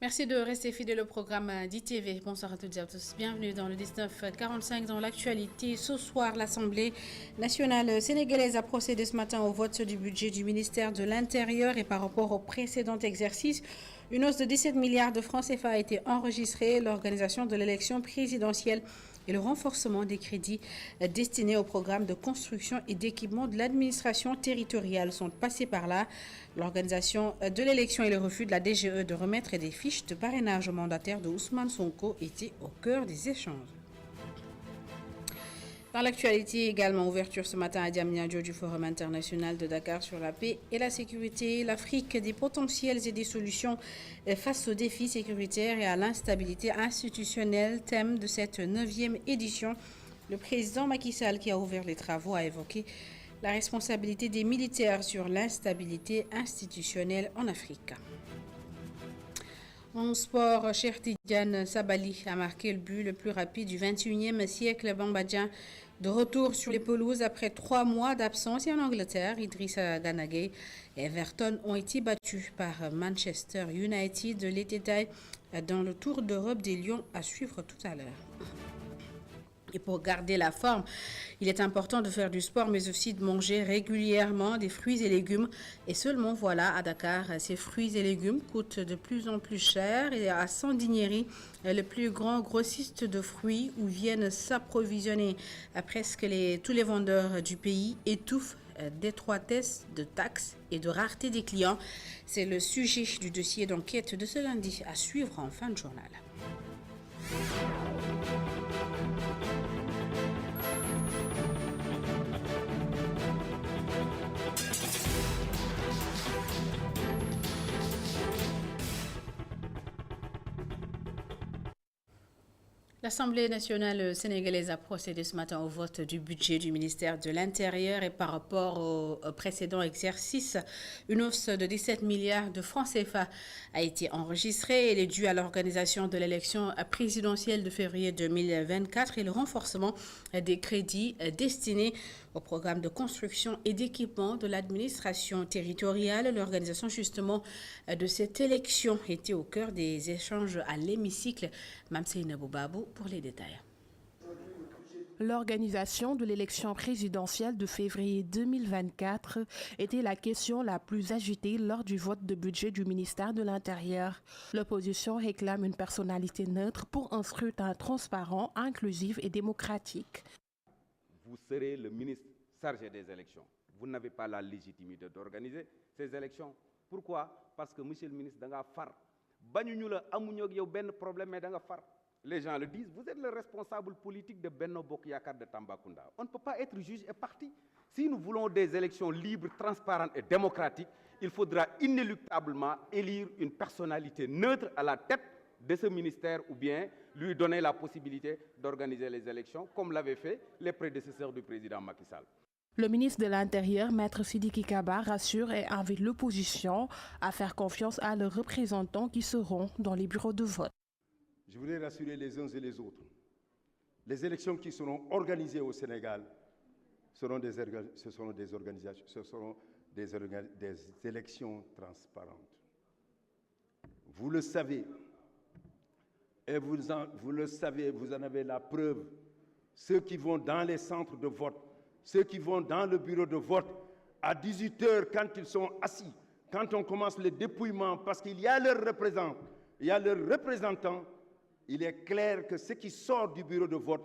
Merci de rester fidèle au programme d'ITV. Bonsoir à toutes et à tous. Bienvenue dans le 1945 dans l'actualité. Ce soir, l'Assemblée nationale sénégalaise a procédé ce matin au vote du budget du ministère de l'Intérieur et par rapport au précédent exercice, une hausse de 17 milliards de francs CFA a été enregistrée. L'organisation de l'élection présidentielle et le renforcement des crédits destinés au programme de construction et d'équipement de l'administration territoriale sont passés par là. L'organisation de l'élection et le refus de la DGE de remettre des fiches de parrainage aux mandataires de Ousmane Sonko étaient au cœur des échanges. Dans l'actualité également, ouverture ce matin à Diamniadio du Forum international de Dakar sur la paix et la sécurité, l'Afrique des potentiels et des solutions face aux défis sécuritaires et à l'instabilité institutionnelle, thème de cette 9e édition. Le président Macky Sall, qui a ouvert les travaux, a évoqué la responsabilité des militaires sur l'instabilité institutionnelle en Afrique. En sport, Cheikh Tidiane Sabali a marqué le but le plus rapide du 21e siècle. Bambadjan de retour sur les pelouses après 3 mois d'absence. Et en Angleterre, Idrissa Gana Gueye et Everton ont été battus par Manchester United. Les détails dans le Tour d'Europe des Lions à suivre tout à l'heure. Et pour garder la forme, il est important de faire du sport, mais aussi de manger régulièrement des fruits et légumes. Et seulement, voilà, à Dakar, ces fruits et légumes coûtent de plus en plus cher. Et à Sandiniéry, le plus grand grossiste de fruits, où viennent s'approvisionner presque tous les vendeurs du pays, étouffent d'étroitesse, de taxes et de rareté des clients. C'est le sujet du dossier d'enquête de ce lundi à suivre en fin de journal. L'Assemblée nationale sénégalaise a procédé ce matin au vote du budget du ministère de l'Intérieur et par rapport au précédent exercice, une hausse de 17 milliards de francs CFA a été enregistrée. Elle est due à l'organisation de l'élection présidentielle de février 2024 et le renforcement des crédits destinés au programme de construction et d'équipement de l'administration territoriale. L'organisation justement de cette élection était au cœur des échanges à l'hémicycle. Mamseyna Boubabou pour les détails. L'organisation de l'élection présidentielle de février 2024 était la question la plus agitée lors du vote de budget du ministère de l'Intérieur. L'opposition réclame une personnalité neutre pour un scrutin transparent, inclusif et démocratique. Vous serez le ministre chargé des élections. Vous n'avez pas la légitimité d'organiser ces élections. Pourquoi? Parce que, monsieur le ministre, danga far. Bañuñu la amuñu ak yow benn problème mais danga far. Les gens le disent, vous êtes le responsable politique de Benno Bokk Yakaar de Tambacounda. On ne peut pas être juge et parti. Si nous voulons des élections libres, transparentes et démocratiques, il faudra inéluctablement élire une personnalité neutre à la tête de ce ministère ou bien lui donner la possibilité d'organiser les élections comme l'avaient fait les prédécesseurs du président Macky Sall. Le ministre de l'Intérieur, Maître Sidiki Kaba, rassure et invite l'opposition à faire confiance à leurs représentants qui seront dans les bureaux de vote. Je voudrais rassurer les uns et les autres. Les élections qui seront organisées au Sénégal seront des élections transparentes. Vous le savez, et vous le savez, vous en avez la preuve. Ceux qui vont dans les centres de vote, ceux qui vont dans le bureau de vote, à 18h, quand ils sont assis, quand on commence le dépouillement, parce qu'il y a leurs représentants, il est clair que ce qui sort du bureau de vote,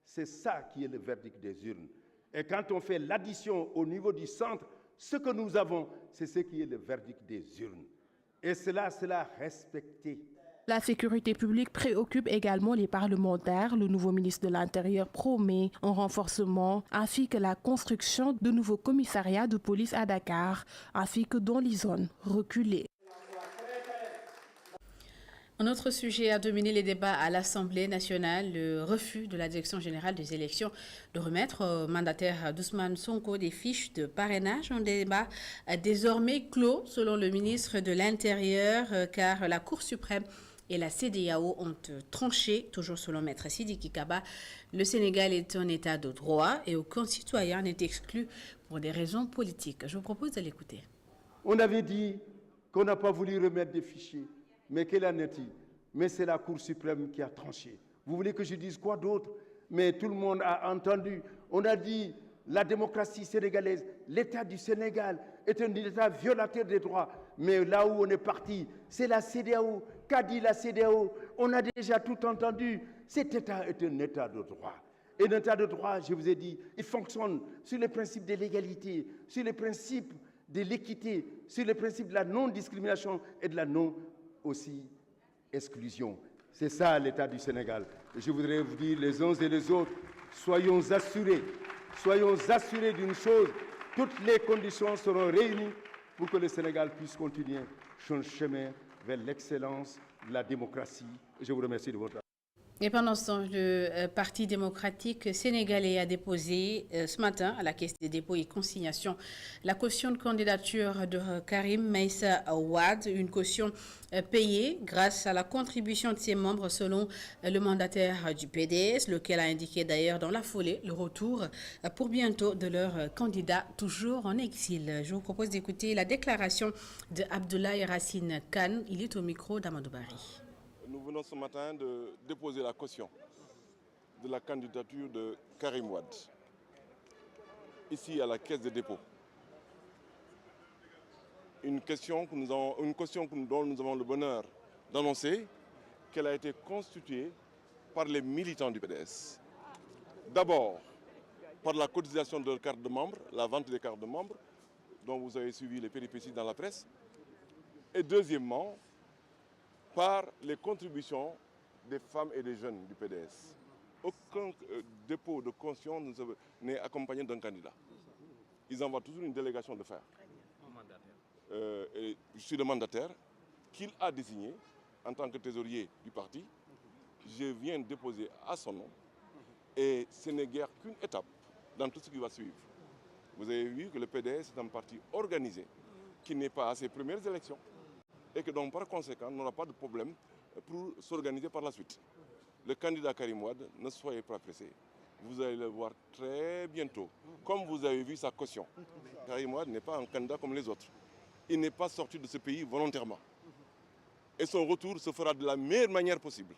c'est ça qui est le verdict des urnes. Et quand on fait l'addition au niveau du centre, ce que nous avons, c'est ce qui est le verdict des urnes. Et cela respecté. La sécurité publique préoccupe également les parlementaires. Le nouveau ministre de l'Intérieur promet un renforcement ainsi que la construction de nouveaux commissariats de police à Dakar, ainsi que dans les zones reculées. Un autre sujet a dominé les débats à l'Assemblée nationale, le refus de la Direction générale des élections de remettre au mandataire d'Ousmane Sonko des fiches de parrainage. Un débat désormais clos selon le ministre de l'Intérieur car la Cour suprême et la CEDEAO ont tranché, toujours selon Maître Sidiki Kaba. Le Sénégal est un état de droit et aucun citoyen n'est exclu pour des raisons politiques. Je vous propose de l'écouter. On avait dit qu'on n'a pas voulu remettre des fichiers. Mais quelle en est-il? Mais c'est la Cour suprême qui a tranché. Vous voulez que je dise quoi d'autre? Mais tout le monde a entendu. On a dit la démocratie sénégalaise, l'État du Sénégal est un État violateur des droits. Mais là où on est parti, c'est la CEDEAO. Qu'a dit la CEDEAO? On a déjà tout entendu. Cet État est un État de droit. Et un État de droit, je vous ai dit, il fonctionne sur les principes de l'égalité, sur les principes de l'équité, sur les principes de la non-discrimination et de la non-aussi exclusion. C'est ça l'État du Sénégal. Et je voudrais vous dire les uns et les autres, soyons assurés d'une chose, toutes les conditions seront réunies pour que le Sénégal puisse continuer son chemin vers l'excellence de la démocratie. Et je vous remercie de votre attention. Et pendant ce temps, le Parti démocratique sénégalais a déposé ce matin à la Caisse des dépôts et consignations la caution de candidature de Karim Meïssa Wade, une caution payée grâce à la contribution de ses membres selon le mandataire du PDS, lequel a indiqué d'ailleurs dans la foulée le retour pour bientôt de leur candidat toujours en exil. Je vous propose d'écouter la déclaration de Abdoulaye Racine Kane. Il est au micro d'Amadou Bari. Nous venons ce matin de déposer la caution de la candidature de Karim Wade, ici à la Caisse des dépôts. Une caution dont nous avons le bonheur d'annoncer qu'elle a été constituée par les militants du PDS. D'abord, par la cotisation de leurs cartes de membres, la vente des cartes de membres, dont vous avez suivi les péripéties dans la presse. Et deuxièmement, par les contributions des femmes et des jeunes du PDS. Aucun dépôt de caution n'est accompagné d'un candidat. Ils envoient toujours une délégation de faire. Et je suis le mandataire qu'il a désigné en tant que trésorier du parti. Je viens déposer à son nom et ce n'est guère qu'une étape dans tout ce qui va suivre. Vous avez vu que le PDS est un parti organisé qui n'est pas à ses premières élections et que donc par conséquent n'aura pas de problème pour s'organiser par la suite. Le candidat Karim Wade, ne soyez pas pressé. Vous allez le voir très bientôt, comme vous avez vu sa caution. Karim Wade n'est pas un candidat comme les autres. Il n'est pas sorti de ce pays volontairement. Et son retour se fera de la meilleure manière possible.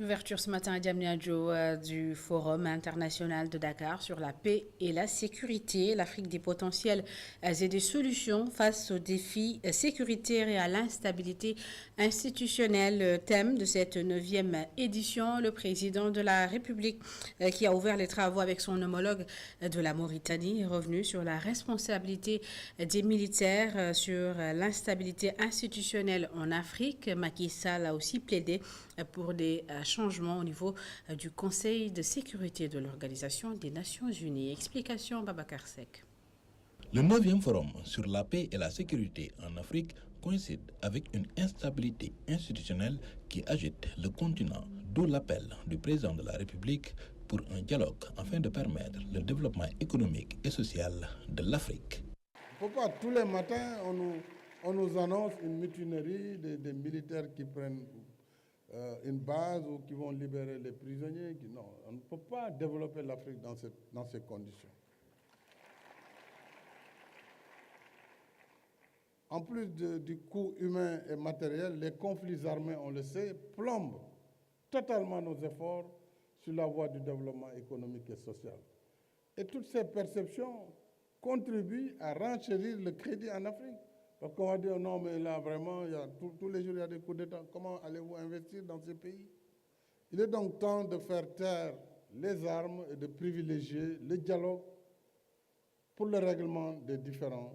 Ouverture ce matin à Diamniadio du Forum international de Dakar sur la paix et la sécurité, l'Afrique des potentiels et des solutions face aux défis sécuritaires et à l'instabilité institutionnelle. Thème de cette 9e édition, le président de la République qui a ouvert les travaux avec son homologue de la Mauritanie est revenu sur la responsabilité des militaires sur l'instabilité institutionnelle en Afrique. Macky Sall a aussi plaidé pour des changements au niveau du Conseil de sécurité de l'Organisation des Nations Unies. Explication Babacar Seck. Le 9e forum sur la paix et la sécurité en Afrique coïncide avec une instabilité institutionnelle qui agite le continent, d'où l'appel du président de la République pour un dialogue afin de permettre le développement économique et social de l'Afrique. Pourquoi tous les matins on nous annonce une mutinerie des militaires qui prennent une base ou qui vont libérer les prisonniers? Non, on ne peut pas développer l'Afrique dans ces conditions. En plus du coût humain et matériel, les conflits armés, on le sait, plombent totalement nos efforts sur la voie du développement économique et social. Et toutes ces perceptions contribuent à renchérir le crédit en Afrique. Parce qu'on va dire, non, mais là, vraiment, tous les jours, il y a des coups d'État. Comment allez-vous investir dans ces pays? Il est donc temps de faire taire les armes et de privilégier le dialogue pour le règlement des différends.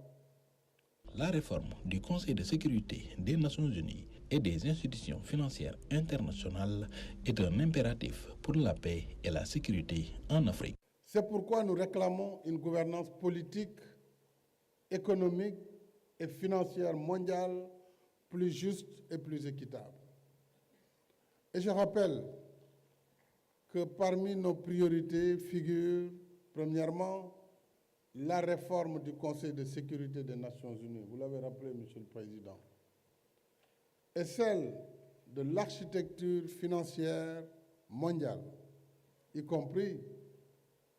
La réforme du Conseil de sécurité des Nations Unies et des institutions financières internationales est un impératif pour la paix et la sécurité en Afrique. C'est pourquoi nous réclamons une gouvernance politique, économique et financière mondiale plus juste et plus équitable. Et je rappelle que parmi nos priorités figure, premièrement, la réforme du Conseil de sécurité des Nations Unies, vous l'avez rappelé, Monsieur le Président, et celle de l'architecture financière mondiale, y compris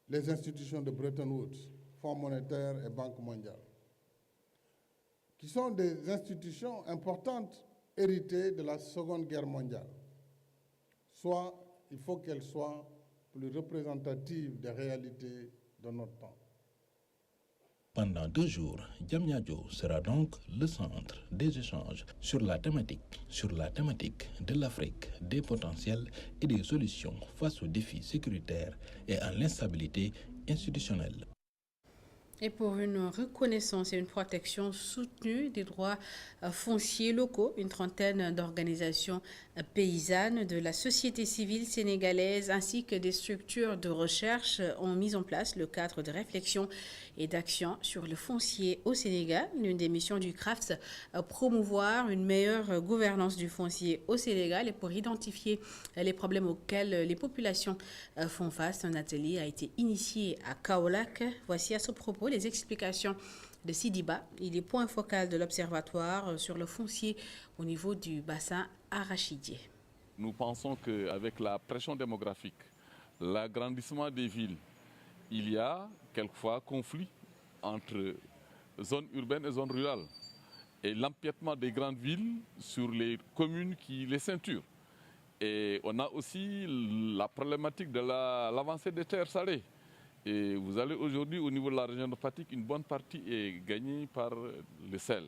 les institutions de Bretton Woods, Fonds monétaire et Banque mondiale, qui sont des institutions importantes héritée de la Seconde Guerre mondiale. Soit, il faut qu'elle soit plus représentative des réalités de notre temps. Pendant 2 jours, Diamniadio sera donc le centre des échanges sur la thématique de l'Afrique, des potentiels et des solutions face aux défis sécuritaires et à l'instabilité institutionnelle. Et pour une reconnaissance et une protection soutenue des droits fonciers locaux, une trentaine d'organisations paysannes de la société civile sénégalaise ainsi que des structures de recherche ont mis en place le cadre de réflexion et d'action sur le foncier au Sénégal. L'une des missions du CRAFS, promouvoir une meilleure gouvernance du foncier au Sénégal et pour identifier les problèmes auxquels les populations font face. Un atelier a été initié à Kaolack. Voici à ce propos les explications de Sidiba. Il est point focal de l'Observatoire sur le foncier au niveau du bassin arachidier. Nous pensons qu'avec la pression démographique, l'agrandissement des villes, il y a quelquefois conflit entre zones urbaines et zones rurales. Et l'empiètement des grandes villes sur les communes qui les ceinturent. Et on a aussi la problématique de l'avancée des terres salées. Et vous allez aujourd'hui au niveau de la région de Fatick, une bonne partie est gagnée par le sel.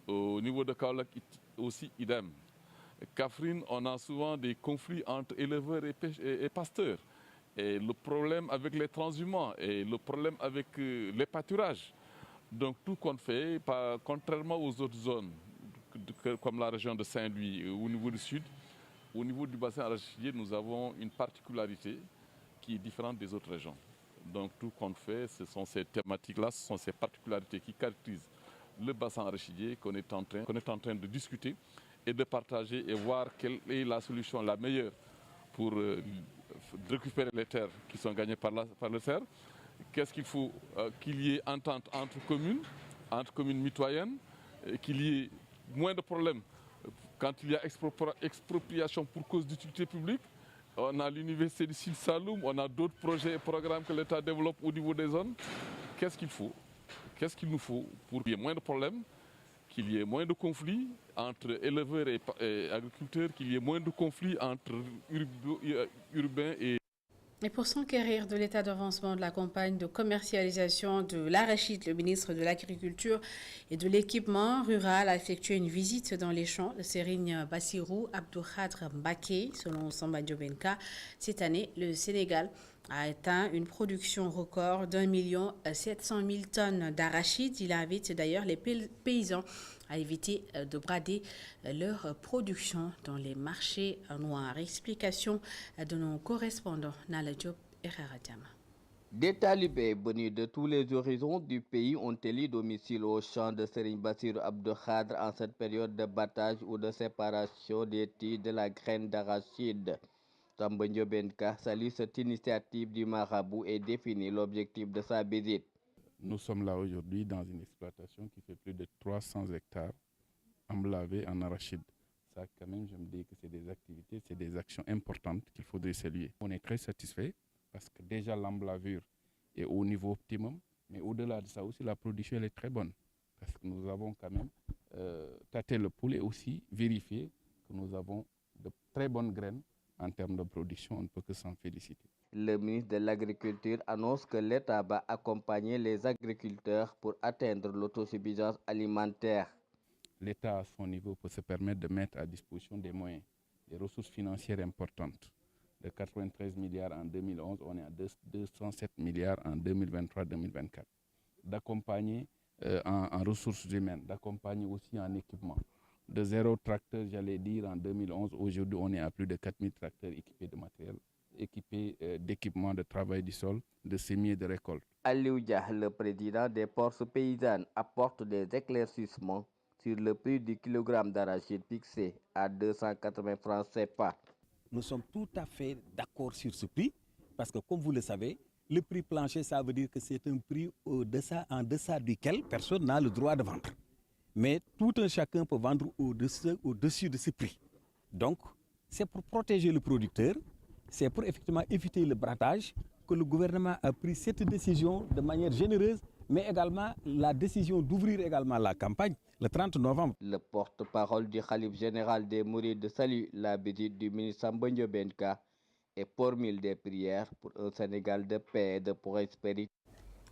Au niveau de Kaolack aussi, idem. Kaffrine, on a souvent des conflits entre éleveurs et pasteurs. Et le problème avec les transhumants et le problème avec les pâturages. Donc tout compte fait, contrairement aux autres zones, comme la région de Saint-Louis au niveau du sud, au niveau du bassin arachidier, nous avons une particularité qui est différente des autres régions. Donc tout compte fait, ce sont ces thématiques-là, ce sont ces particularités qui caractérisent le bassin arachidier qu'on est en train de discuter et de partager et voir quelle est la solution la meilleure pour récupérer les terres qui sont gagnées par le cerf. Qu'est-ce qu'il faut qu'il y ait entente entre communes mitoyennes, qu'il y ait moins de problèmes quand il y a expropriation pour cause d'utilité publique. On a l'université de Sine Saloum, on a d'autres projets et programmes que l'État développe au niveau des zones. Qu'est-ce qu'il faut? Qu'est-ce qu'il nous faut pour qu'il y ait moins de problèmes, qu'il y ait moins de conflits entre éleveurs et agriculteurs, qu'il y ait moins de conflits entre urbains et... Et pour s'enquérir de l'état d'avancement de la campagne de commercialisation de l'arachide, le ministre de l'Agriculture et de l'Équipement rural a effectué une visite dans les champs de Serigne Bassirou Abdoukhadre Mbacké. Selon Samba Ndiobenka, cette année, le Sénégal a atteint une production record d'1 700 000 tonnes d'arachide. Il invite d'ailleurs les paysans à éviter de brader leur production dans les marchés noirs. Explication de nos correspondants Nala Diop et Rara Diama. Des talibés venus de tous les horizons du pays ont élu domicile au champ de Serigne Bassirou Abdoukhadre en cette période de battage ou de séparation des tiges de la graine d'arachide. Samba Ndiobenka salue cette initiative du marabout et définit l'objectif de sa visite. Nous sommes là aujourd'hui dans une exploitation qui fait plus de 300 hectares emblavés en arachide. Ça, quand même, je me dis que c'est des activités, c'est des actions importantes qu'il faudrait saluer. On est très satisfait parce que déjà l'emblavure est au niveau optimum, mais au-delà de ça aussi, la production elle est très bonne. Parce que nous avons quand même tâté le pouls et aussi vérifié que nous avons de très bonnes graines en termes de production. On ne peut que s'en féliciter. Le ministre de l'Agriculture annonce que l'État va accompagner les agriculteurs pour atteindre l'autosuffisance alimentaire. L'État, à son niveau, peut se permettre de mettre à disposition des moyens, des ressources financières importantes. De 93 milliards en 2011, on est à 207 milliards en 2023-2024. D'accompagner en ressources humaines, d'accompagner aussi en équipement. De 0 tracteurs, j'allais dire, en 2011, aujourd'hui, on est à plus de 4000 tracteurs équipés de matériel, équipés d'équipements de travail du sol, de semis et de récolte. Aliou Dia, le président des forces paysannes, apporte des éclaircissements sur le prix du kilogramme d'arachide fixé à 280 francs CFA. Nous sommes tout à fait d'accord sur ce prix, parce que comme vous le savez, le prix plancher, ça veut dire que c'est un prix en deçà duquel personne n'a le droit de vendre. Mais tout un chacun peut vendre au-dessus de ce prix. Donc, c'est pour protéger le producteur, c'est pour effectivement éviter le bradage, que le gouvernement a pris cette décision de manière généreuse, mais également la décision d'ouvrir également la campagne le 30 novembre. Le porte-parole du Khalife général des Mourides salue la visite du ministre Samba Ndiobène Ka et formule des prières pour un Sénégal de paix et de prospérité.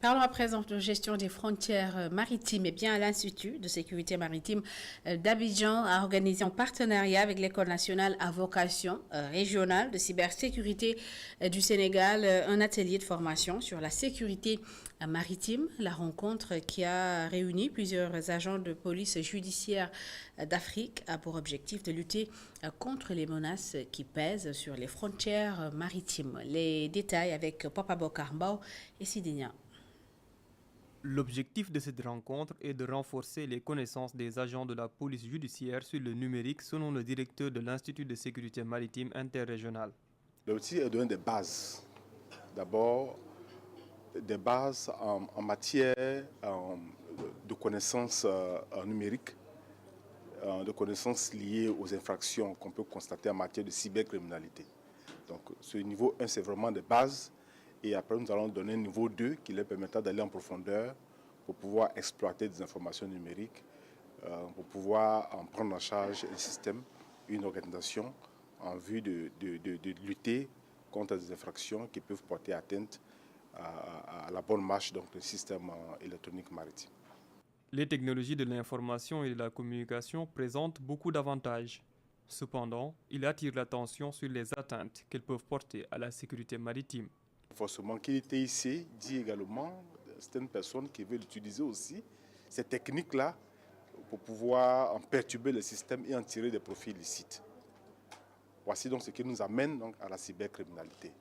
Parlons à présent de gestion des frontières maritimes. Et bien, l'Institut de sécurité maritime d'Abidjan a organisé en partenariat avec l'École nationale à vocation régionale de cybersécurité du Sénégal un atelier de formation sur la sécurité maritime. La rencontre qui a réuni plusieurs agents de police judiciaire d'Afrique a pour objectif de lutter contre les menaces qui pèsent sur les frontières maritimes. Les détails avec Papa Bokarbao et Sidinia. L'objectif de cette rencontre est de renforcer les connaissances des agents de la police judiciaire sur le numérique, selon le directeur de l'Institut de sécurité maritime interrégional. L'outil est donné des bases. D'abord, des bases en matière de connaissances numériques, de connaissances liées aux infractions qu'on peut constater en matière de cybercriminalité. Donc, ce niveau 1, c'est vraiment des bases. Et après, nous allons donner un niveau 2 qui leur permettra d'aller en profondeur pour pouvoir exploiter des informations numériques, pour pouvoir en prendre en charge un système, une organisation en vue de lutter contre des infractions qui peuvent porter atteinte à la bonne marche du système électronique maritime. Les technologies de l'information et de la communication présentent beaucoup d'avantages. Cependant, il attire l'attention sur les atteintes qu'elles peuvent porter à la sécurité maritime. Forcément, qui était ici dit également, certaines personnes qui veulent utiliser aussi ces techniques-là pour pouvoir en perturber le système et en tirer des profits illicites. Voici donc ce qui nous amène donc à la cybercriminalité.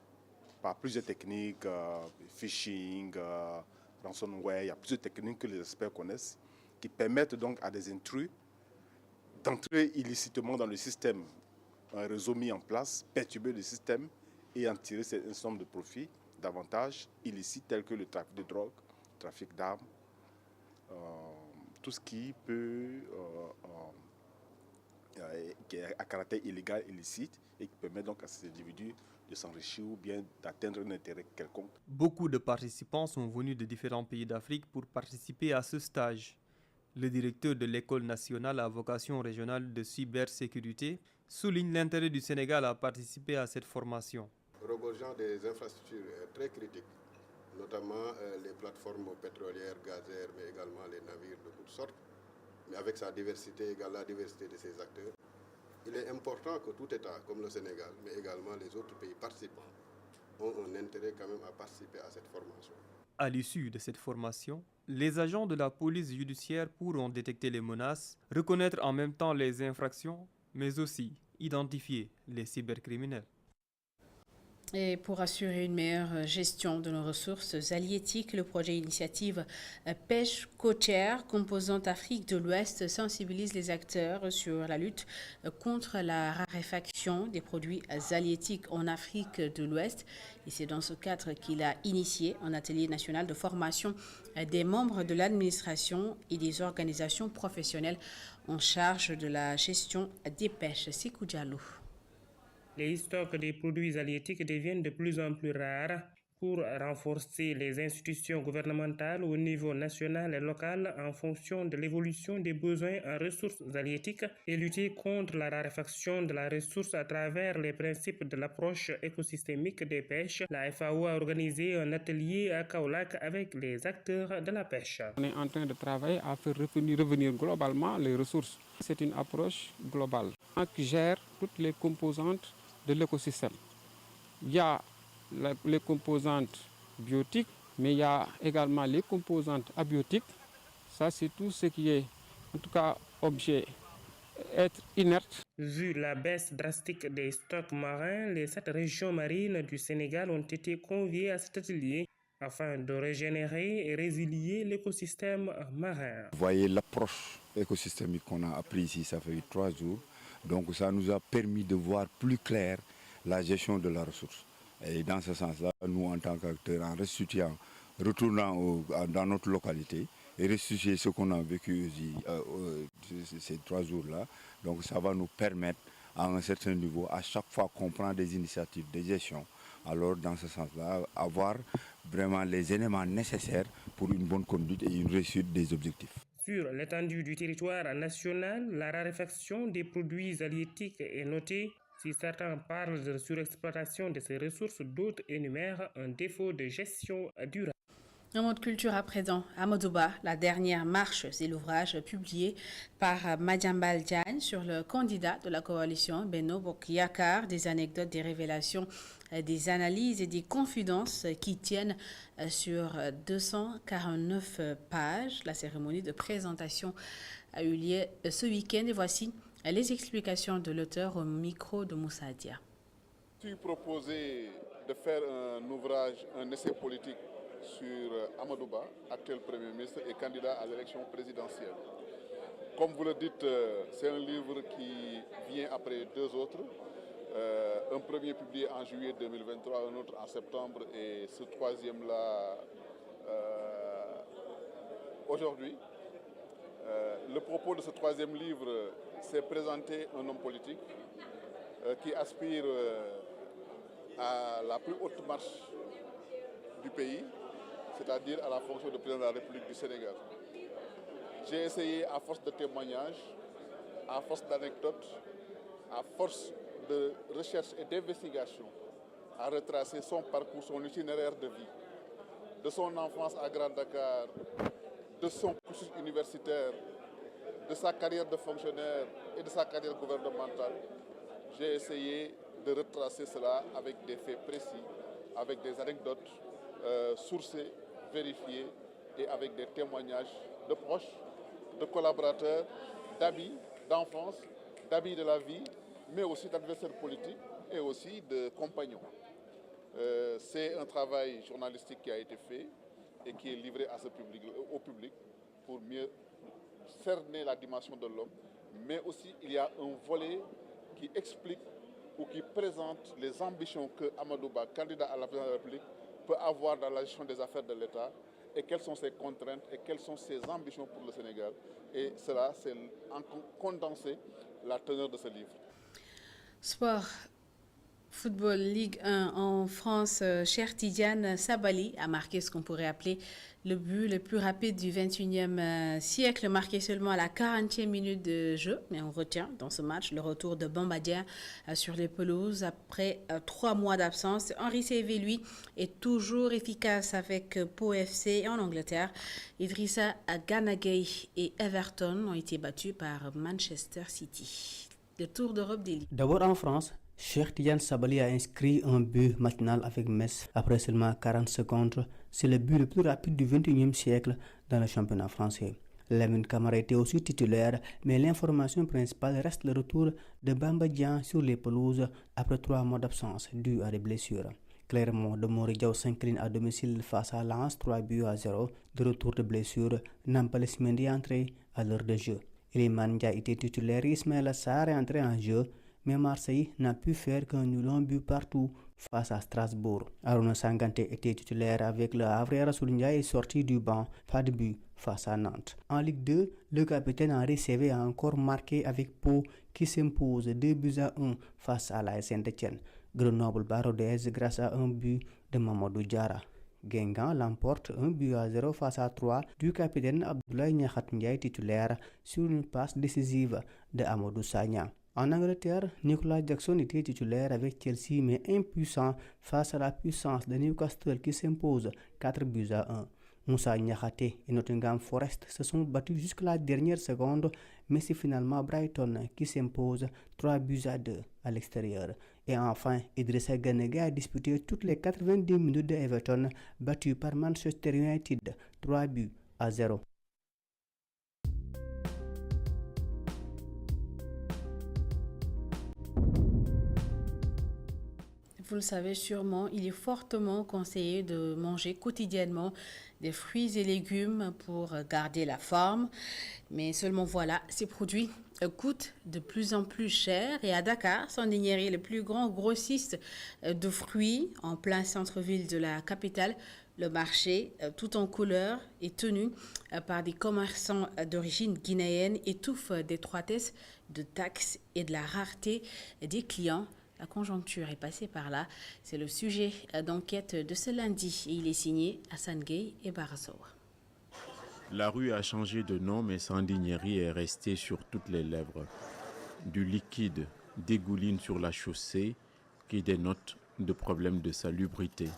Par plusieurs techniques, phishing, ransomware, il y a plusieurs techniques que les experts connaissent qui permettent donc à des intrus d'entrer illicitement dans le système, un réseau mis en place, perturber le système et en tirer un certain nombre de profits, d'avantages illicites tels que le trafic de drogue, le trafic d'armes, tout ce qui peut, qui est à caractère illégal, illicite, et qui permet donc à ces individus de s'enrichir ou bien d'atteindre un intérêt quelconque. Beaucoup de participants sont venus de différents pays d'Afrique pour participer à ce stage. Le directeur de l'École nationale à vocation régionale de cybersécurité souligne l'intérêt du Sénégal à participer à cette formation. Regorgeant des infrastructures très critiques, notamment les plateformes pétrolières, gazières, mais également les navires de toutes sortes, mais avec sa diversité égale la diversité de ses acteurs, il est important que tout État, comme le Sénégal, mais également les autres pays participants, ont un intérêt quand même à participer à cette formation. À l'issue de cette formation, les agents de la police judiciaire pourront détecter les menaces, reconnaître en même temps les infractions, mais aussi identifier les cybercriminels. Et pour assurer une meilleure gestion de nos ressources halieutiques, le projet initiative Pêche côtière, composante Afrique de l'Ouest, sensibilise les acteurs sur la lutte contre la raréfaction des produits halieutiques en Afrique de l'Ouest. Et c'est dans ce cadre qu'il a initié un atelier national de formation des membres de l'administration et des organisations professionnelles en charge de la gestion des pêches. Sikou Diallo. Les stocks des produits halieutiques deviennent de plus en plus rares. Pour renforcer les institutions gouvernementales au niveau national et local en fonction de l'évolution des besoins en ressources halieutiques et lutter contre la raréfaction de la ressource à travers les principes de l'approche écosystémique des pêches, la FAO a organisé un atelier à Kaolack avec les acteurs de la pêche. On est en train de travailler à faire revenir globalement les ressources. C'est une approche globale qui gère toutes les composantes de l'écosystème. Il y a les composantes biotiques, mais il y a également les composantes abiotiques. Ça, c'est tout ce qui est, en tout cas, objet, être inerte. Vu la baisse drastique des stocks marins, les 7 régions marines du Sénégal ont été conviées à cet atelier afin de régénérer et résilier l'écosystème marin. Vous voyez l'approche écosystémique qu'on a appris ici, ça fait 3 jours. Donc ça nous a permis de voir plus clair la gestion de la ressource. Et dans ce sens-là, nous, en tant qu'acteurs, en restituant, retournant dans notre localité et restituer ce qu'on a vécu ces 3 jours-là, donc ça va nous permettre, à un certain niveau, à chaque fois qu'on prend des initiatives de gestion, Alors dans ce sens-là, avoir vraiment les éléments nécessaires pour une bonne conduite et une réussite des objectifs. Sur l'étendue du territoire national, la raréfaction des produits halieutiques est notée. Si certains parlent de surexploitation de ces ressources, d'autres énumèrent un défaut de gestion durable. En mode culture à présent, Amadouba, la dernière marche, c'est l'ouvrage publié par Madiambal Diagne sur le candidat de la coalition Benno Bokk Yakaar, des anecdotes, des révélations, des analyses et des confidences qui tiennent sur 249 pages. La cérémonie de présentation a eu lieu ce week-end et voici les explications de l'auteur au micro de Moussa Dia. Je suis proposé de faire un ouvrage, un essai politique sur Amadouba, actuel Premier ministre et candidat à l'élection présidentielle. Comme vous le dites, c'est un livre qui vient après deux autres. Un premier publié en juillet 2023, un autre en septembre et ce troisième-là aujourd'hui. Le propos de ce troisième livre, c'est présenter un homme politique qui aspire à la plus haute marche du pays, c'est-à-dire à la fonction de président de la République du Sénégal. J'ai essayé, à force de témoignages, à force d'anecdotes, à force de recherche et d'investigation, à retracer son parcours, son itinéraire de vie, de son enfance à Grand Dakar, de son cursus universitaire, de sa carrière de fonctionnaire et de sa carrière gouvernementale. J'ai essayé de retracer cela avec des faits précis, avec des anecdotes sourcées, vérifiées et avec des témoignages de proches, de collaborateurs, d'amis, d'enfance, d'amis de la vie, mais aussi d'adversaires politiques et aussi de compagnons. C'est un travail journalistique qui a été fait et qui est livré à au public pour mieux cerner la dimension de l'homme, mais aussi il y a un volet qui explique ou qui présente les ambitions que Amadouba, candidat à la présidence de la République, peut avoir dans la gestion des affaires de l'État et quelles sont ses contraintes et quelles sont ses ambitions pour le Sénégal. Et cela, c'est en condensé la teneur de ce livre. Sport. Football Ligue 1 en France, Cheikh Tidiane Sabaly a marqué ce qu'on pourrait appeler le but le plus rapide du 21e siècle, marqué seulement à la 40e minute de jeu. Mais on retient dans ce match le retour de Bamba Dieng sur les pelouses après 3 mois d'absence. Henri Saivet, lui, est toujours efficace avec Pau FC en Angleterre. Idrissa Gana Gueye et Everton ont été battus par Manchester City. Le Tour d'Europe des Ligues. D'abord en France, Cheikh Tidiane Sabaly a inscrit un but matinal avec Metz après seulement 40 secondes. C'est le but le plus rapide du 21e siècle dans le championnat français. Lamine Camara était aussi titulaire, mais l'information principale reste le retour de Bamba Dieng sur les pelouses après 3 mois d'absence dû à des blessures. Clermont de Montréal s'incline à domicile face à Lens 3-0. De retour de blessure, Nampalys Mendy est entré à l'heure de jeu. Iliman Ndiaye était titulaire, Ismaïla Sarr est entré en jeu, mais Marseille n'a pu faire qu'un nul but partout face à Strasbourg. Aruna Sanganté était titulaire avec le Havre et Rassoul Ndiaye est sorti du banc, pas de but face à Nantes. En Ligue 2, le capitaine Henri Saivet a encore marqué avec Pau qui s'impose 2-1 face à la Saint-Etienne. Grenoble bat Rodez grâce à un but de Mamadou Diarra. Guingamp l'emporte 1-0 face à 3 du capitaine Abdoulaye Niakhat Ndiaye titulaire sur une passe décisive de Amadou Sagna. En Angleterre, Nicolas Jackson était titulaire avec Chelsea mais impuissant face à la puissance de Newcastle qui s'impose 4-1. Moussa Niakhaté et Nottingham Forest se sont battus jusqu'à la dernière seconde, mais c'est finalement Brighton qui s'impose 3-2 à l'extérieur. Et enfin, Idrissa Gana Gueye a disputé toutes les 90 minutes de Everton, battu par Manchester United 3-0. Vous le savez sûrement, il est fortement conseillé de manger quotidiennement des fruits et légumes pour garder la forme. Mais seulement voilà, ces produits coûtent de plus en plus cher. Et à Dakar, Sandiniéry, le plus grand grossiste de fruits en plein centre-ville de la capitale, le marché, tout en couleur et tenu par des commerçants d'origine guinéenne, étouffe d'étroitesse, de taxes et de la rareté des clients. La conjoncture est passée par là. C'est le sujet d'enquête de ce lundi. Et il est signé Hassan Gueye et Barasowa. La rue a changé de nom, mais Sandiniéry est restée sur toutes les lèvres. Du liquide dégouline sur la chaussée qui dénote de problèmes de salubrité.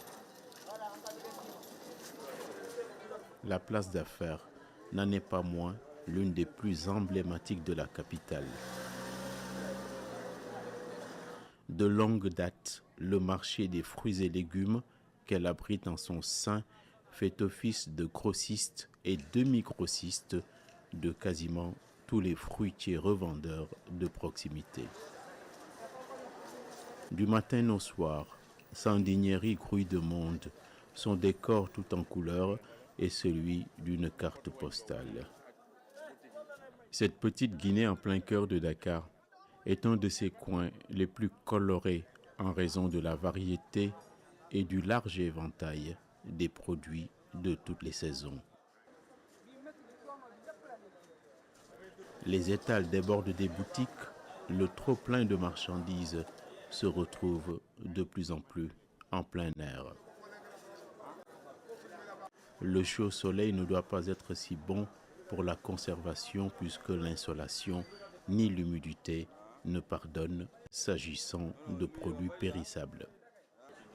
La place d'affaires n'en est pas moins l'une des plus emblématiques de la capitale. De longue date, le marché des fruits et légumes qu'elle abrite en son sein fait office de grossiste et demi-grossiste de quasiment tous les fruitiers revendeurs de proximité. Du matin au soir, Sandiniéry grouille de monde, son décor tout en couleurs est celui d'une carte postale. Cette petite Guinée en plein cœur de Dakar est un de ses coins les plus colorés en raison de la variété et du large éventail des produits de toutes les saisons. Les étals débordent des boutiques, le trop-plein de marchandises se retrouve de plus en plus en plein air. Le chaud soleil ne doit pas être si bon pour la conservation puisque l'insolation ni l'humidité ne pardonnent s'agissant de produits périssables.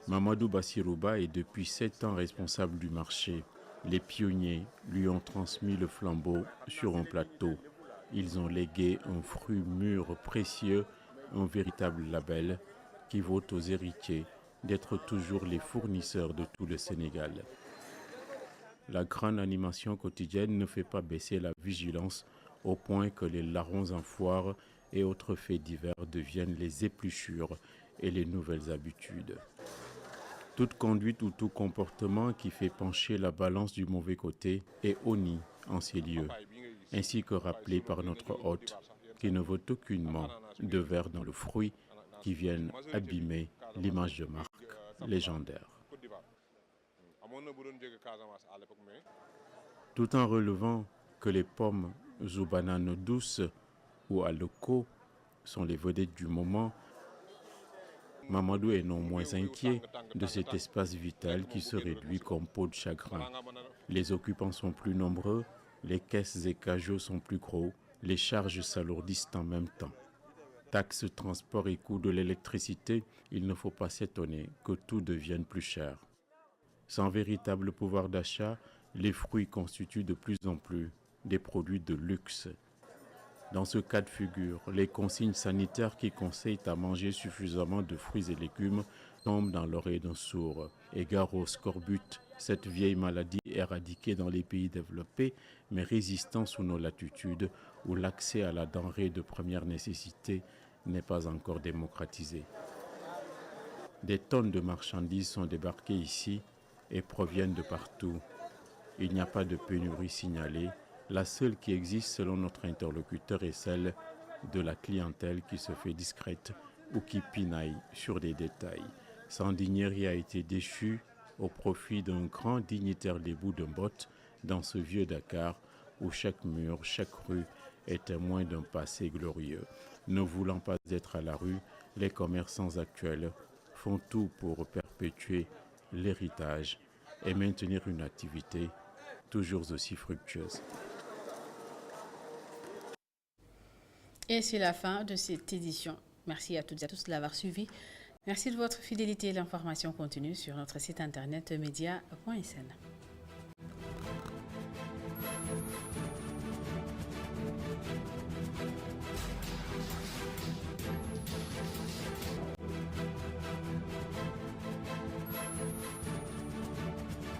Mamadou Bassirouba est depuis 7 ans responsable du marché. Les pionniers lui ont transmis le flambeau sur un plateau. Ils ont légué un fruit mûr précieux, un véritable label qui vaut aux héritiers d'être toujours les fournisseurs de tout le Sénégal. La grande animation quotidienne ne fait pas baisser la vigilance au point que les larrons en foire et autres faits divers deviennent les épluchures et les nouvelles habitudes. Toute conduite ou tout comportement qui fait pencher la balance du mauvais côté est honni en ces lieux, ainsi que rappelé par notre hôte qui ne veut aucunement de verre dans le fruit qui viennent abîmer l'image de marque légendaire. Tout en relevant que les pommes ou bananes douces ou aloko sont les vedettes du moment, Mamadou est non moins inquiet de cet espace vital qui se réduit comme peau de chagrin. Les occupants sont plus nombreux, les caisses et cajots sont plus gros, les charges s'alourdissent en même temps. Taxes, transport et coûts de l'électricité, il ne faut pas s'étonner que tout devienne plus cher. Sans véritable pouvoir d'achat, les fruits constituent de plus en plus des produits de luxe. Dans ce cas de figure, les consignes sanitaires qui conseillent à manger suffisamment de fruits et légumes tombent dans l'oreille d'un sourd. Égard au scorbut, cette vieille maladie éradiquée dans les pays développés, mais résistant sous nos latitudes, où l'accès à la denrée de première nécessité n'est pas encore démocratisé. Des tonnes de marchandises sont débarquées ici et proviennent de partout. Il n'y a pas de pénurie signalée. La seule qui existe selon notre interlocuteur est celle de la clientèle qui se fait discrète ou qui pinaille sur des détails. Sandiniéry a été déchu au profit d'un grand dignitaire des bouts de botte dans ce vieux Dakar où chaque mur, chaque rue est témoin d'un passé glorieux. Ne voulant pas être à la rue, les commerçants actuels font tout pour perpétuer l'héritage et maintenir une activité toujours aussi fructueuse. Et c'est la fin de cette édition. Merci à toutes et à tous de l'avoir suivi. Merci de votre fidélité. L'information continue sur notre site internet media.sn.